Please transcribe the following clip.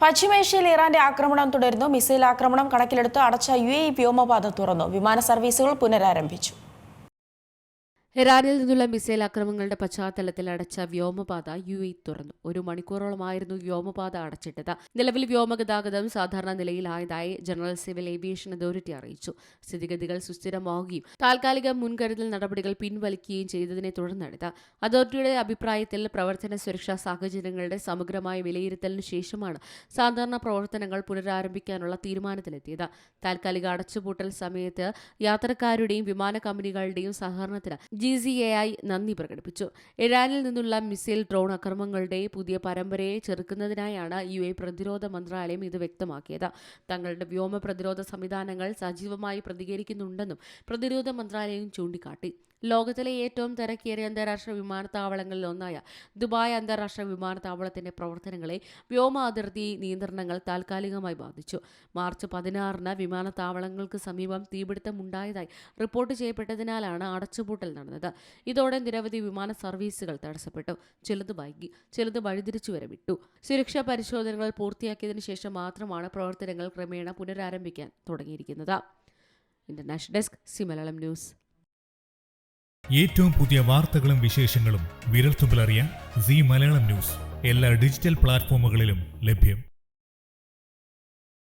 പശ്ചിമേഷ്യയിൽ ഇറാന്റെ ആക്രമണം തുടരുന്നു. മിസൈൽ ആക്രമണം കണക്കിലെടുത്ത് അടച്ച UAE വ്യോമപാത തുറന്നു. വിമാന സർവീസുകൾ പുനരാരംഭിച്ചു. ഇറാനിൽ നിന്നുള്ള മിസൈൽ ആക്രമണങ്ങളുടെ പശ്ചാത്തലത്തിൽ അടച്ച വ്യോമപാത UAE തുറന്നു. 1 മണിക്കൂറോളമായിരുന്നു വ്യോമപാത അടച്ചിട്ടത്. നിലവിൽ വ്യോമഗതാഗതം സാധാരണ നിലയിലായതായി ജനറൽ സിവിൽ ഏവിയേഷൻ അതോറിറ്റി അറിയിച്ചു. സ്ഥിതിഗതികൾ സുസ്ഥിരമാവുകയും താൽക്കാലിക മുൻകരുതൽ നടപടികൾ പിൻവലിക്കുകയും ചെയ്തതിനെ തുടർന്നാണിത്. അതോറിറ്റിയുടെ അഭിപ്രായത്തിൽ പ്രവർത്തന സുരക്ഷാ സാഹചര്യങ്ങളുടെ സമഗ്രമായ വിലയിരുത്തലിന് ശേഷമാണ് സാധാരണ പ്രവർത്തനങ്ങൾ പുനരാരംഭിക്കാനുള്ള തീരുമാനത്തിലെത്തിയത്. താൽക്കാലിക അടച്ചുപൂട്ടൽ സമയത്ത് യാത്രക്കാരുടെയും വിമാന കമ്പനികളുടെയും സഹകരണത്തിന് GCAI നന്ദി പ്രകടിപ്പിച്ചു. ഇറാനിൽ നിന്നുള്ള മിസൈൽ ഡ്രോൺ ആക്രമണങ്ങളുടെ പുതിയ പരമ്പരയെ ചെറുക്കുന്നതിനായാണ് UAE പ്രതിരോധ മന്ത്രാലയം ഇത് വ്യക്തമാക്കിയത്. തങ്ങളുടെ വ്യോമ പ്രതിരോധ സംവിധാനങ്ങൾ സജീവമായി പ്രതികരിക്കുന്നുണ്ടെന്നും പ്രതിരോധ മന്ത്രാലയം ചൂണ്ടിക്കാട്ടി. ലോകത്തിലെ ഏറ്റവും തിരക്കേറിയ അന്താരാഷ്ട്ര വിമാനത്താവളങ്ങളിൽ ഒന്നായ ദുബായ് അന്താരാഷ്ട്ര വിമാനത്താവളത്തിന്റെ പ്രവർത്തനങ്ങളെ വ്യോമ അതിർത്തി നിയന്ത്രണങ്ങൾ താൽക്കാലികമായി ബാധിച്ചു. മാർച്ച് 16-ന് വിമാനത്താവളങ്ങൾക്ക് സമീപം തീപിടുത്തമുണ്ടായതായി റിപ്പോർട്ട് ചെയ്യപ്പെട്ടതിനാലാണ് അടച്ചുപൂട്ടൽ നടന്നത്. ഇതോടെ നിരവധി വിമാന സർവീസുകൾ തടസ്സപ്പെട്ടു. ചിലത് വൈകി, ചിലത് വഴിതിരിച്ചു വരെ വിട്ടു. സുരക്ഷാ പരിശോധനകൾ പൂർത്തിയാക്കിയതിനു ശേഷം മാത്രമാണ് പ്രവർത്തനങ്ങൾ ക്രമേണ പുനരാരംഭിക്കാൻ തുടങ്ങിയിരിക്കുന്നത്. International desk C Malayalam news. ഏറ്റവും പുതിയ വാർത്തകളും വിശേഷങ്ങളും വിരൽത്തുമ്പിലറിയാൻ സി മലയാളം ന്യൂസ് എല്ലാ ഡിജിറ്റൽ പ്ലാറ്റ്ഫോമുകളിലും ലഭ്യം.